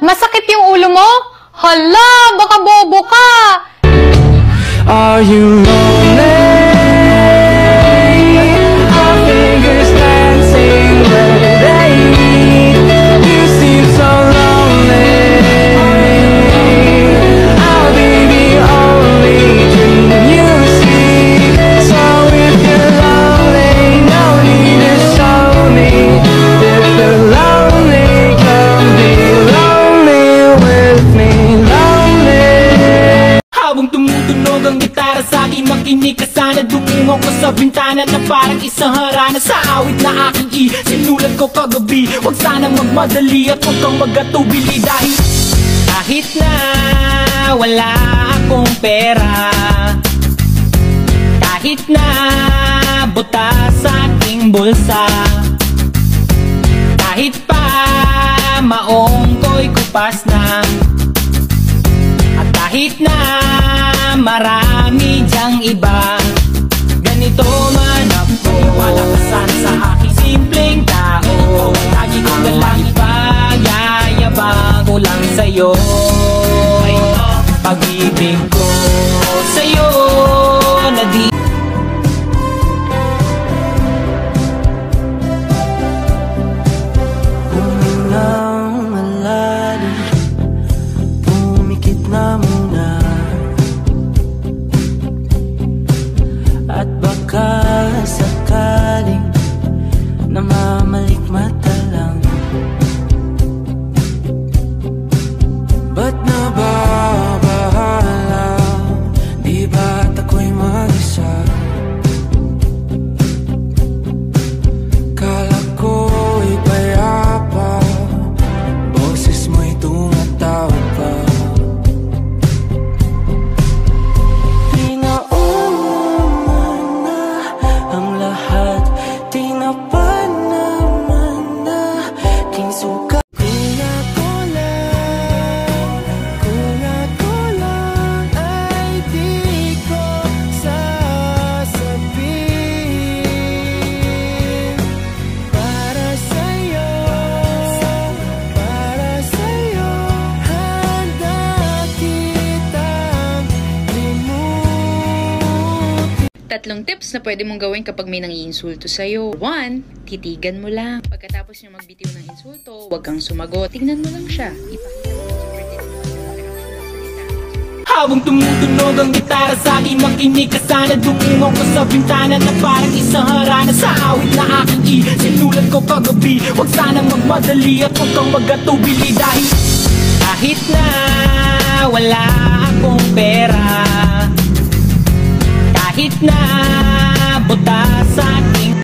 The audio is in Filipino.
Masakit yung ulo mo? Hala, baka bobo ka! Are you lonely? Our fingers dancing where they meet. You seem so lonely. I'll be the only dream you see. So if you're lonely, no need to show me. If you're lonely, come be lonely with me. Lonely. Habang tumutunog ang gitara sa akin, makinig ka sana. Dumungo ko sa bintana na parang isang harana sa awit na aking sinulat ko kagabi. Huwag sanang magmadali at huwag kang magatubili. Dahil kahit na wala akong pera, kahit na butas sa aking bulsa, kahit pa maong ko'y kupas na, at kahit na marami dyang iba, ganito man ako, wala ka sana sa aking simpleng tao. Lagi ko na lang ipag-yayabang ko lang sa'yo. Pag-ibig ko sa'yo na di Uminang malalim, pumikit na muna, at baka sakaling namamalikmata lang. Ba't nababahala? Di ba't ako'y mag-isa? Kala ko'y payapa, boses mo'y tumatawag pa. Pinauman na ang lahat, tinapan naman na king suka. Kung ako lang ay di ko sasabihin, para sa'yo, handa kitang limutin. Tatlong tips na pwede mong gawin kapag may nangiinsulto sa'yo. 1. Titigan mo lang. Pagkatapos niya magbitiw ng insulto, huwag kang sumagot. Tingnan mo lang siya. Ipakita mo yung super reaction ng salita. habang tumutunog ang gitara sa akin, makinig ka sana. Dumungo ko sa bintana na parang isang harana sa awit na aking sinulat ko kagabi. Huwag sanang magmadali at huwag kang magatubili. Dahil kahit na wala akong pera, kahit na butas sa aking